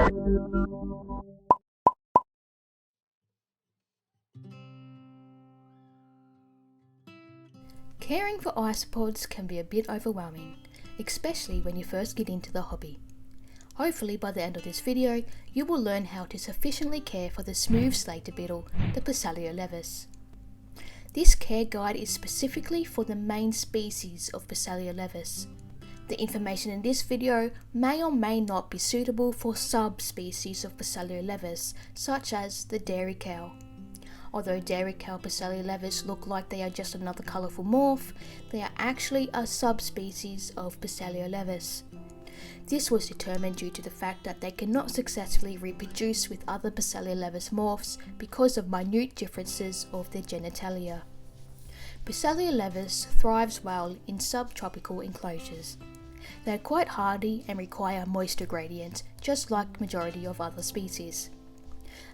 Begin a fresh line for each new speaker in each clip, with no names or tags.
Caring for isopods can be a bit overwhelming, especially when you first get into the hobby. Hopefully by the end of this video, you will learn how to sufficiently care for the smooth Slater beetle, the Porcellio Laevis. This care guide is specifically for the main species of Porcellio Laevis. The information in this video may or may not be suitable for subspecies of Porcellio Laevis, such as the dairy cow. Although dairy cow Porcellio Laevis look like they are just another colourful morph, they are actually a subspecies of Porcellio Laevis. This was determined due to the fact that they cannot successfully reproduce with other Porcellio Laevis morphs because of minute differences of their genitalia. Porcellio Laevis thrives well in subtropical enclosures. They are quite hardy and require a moisture gradient, just like majority of other species.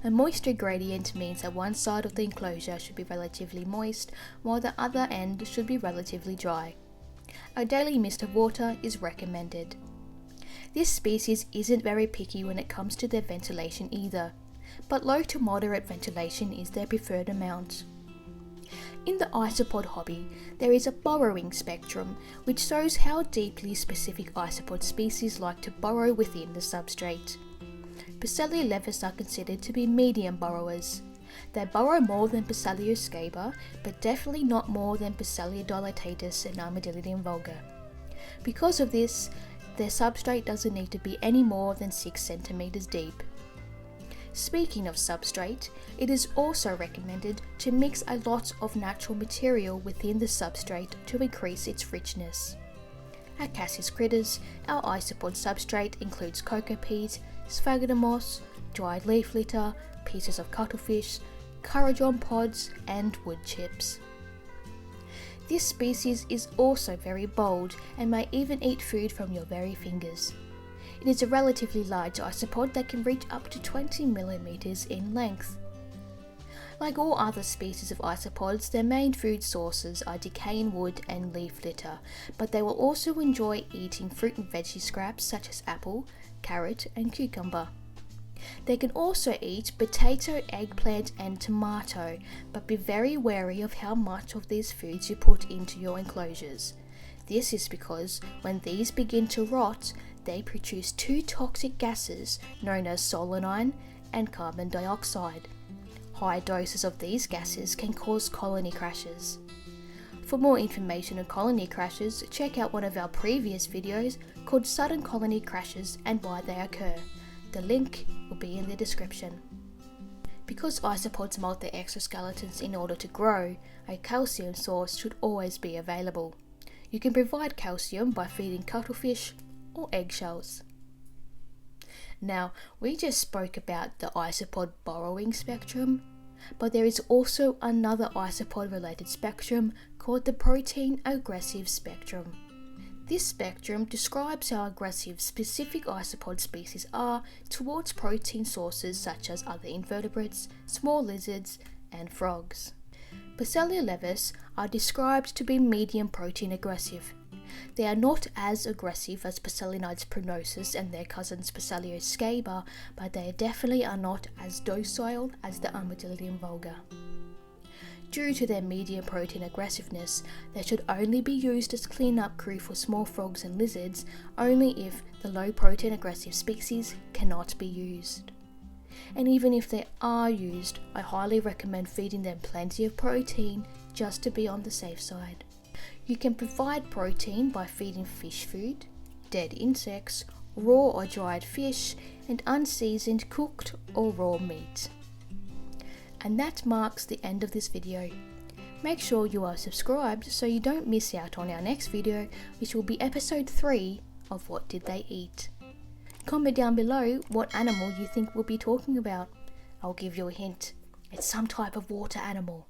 A moisture gradient means that one side of the enclosure should be relatively moist, while the other end should be relatively dry. A daily mist of water is recommended. This species isn't very picky when it comes to their ventilation either, but low to moderate ventilation is their preferred amount. In the isopod hobby, there is a burrowing spectrum, which shows how deeply specific isopod species like to burrow within the substrate. Porcellio Laevis are considered to be medium burrowers. They burrow more than Porcellio scaba, but definitely not more than Porcellio dilatatus and Armadillidium vulgar. Because of this, their substrate doesn't need to be any more than 6 cm deep. Speaking of substrate, it is also recommended to mix a lot of natural material within the substrate to increase its richness. At Cassie's Critters, our isopod substrate includes cocoa peat, sphagnum moss, dried leaf litter, pieces of cuttlefish, currajong pods, and wood chips. This species is also very bold and may even eat food from your very fingers. It is a relatively large isopod that can reach up to 20 mm in length. Like all other species of isopods, their main food sources are decaying wood and leaf litter, but they will also enjoy eating fruit and veggie scraps such as apple, carrot, and cucumber. They can also eat potato, eggplant, and tomato, but be very wary of how much of these foods you put into your enclosures. This is because when these begin to rot, they produce two toxic gases known as solanine and carbon dioxide. High doses of these gases can cause colony crashes. For more information on colony crashes, check out one of our previous videos called Sudden Colony Crashes and Why They Occur. The link will be in the description. Because isopods molt their exoskeletons in order to grow, a calcium source should always be available. You can provide calcium by feeding cuttlefish or eggshells. Now, we just spoke about the isopod burrowing spectrum, but there is also another isopod related spectrum called the protein aggressive spectrum. This spectrum describes how aggressive specific isopod species are towards protein sources such as other invertebrates, small lizards, and frogs. Porcellio Laevis are described to be medium protein aggressive. They are not as aggressive as Porcellinides prognosus and their cousins Porcellio scaba, but they definitely are not as docile as the Armadillidium vulgar. Due to their medium protein aggressiveness, they should only be used as clean-up crew for small frogs and lizards, only if the low protein aggressive species cannot be used. And even if they are used, I highly recommend feeding them plenty of protein just to be on the safe side. You can provide protein by feeding fish food, dead insects, raw or dried fish, and unseasoned cooked or raw meat. And that marks the end of this video. Make sure you are subscribed so you don't miss out on our next video, which will be episode 3 of What Did They Eat? Comment down below what animal you think we'll be talking about. I'll give you a hint. It's some type of water animal.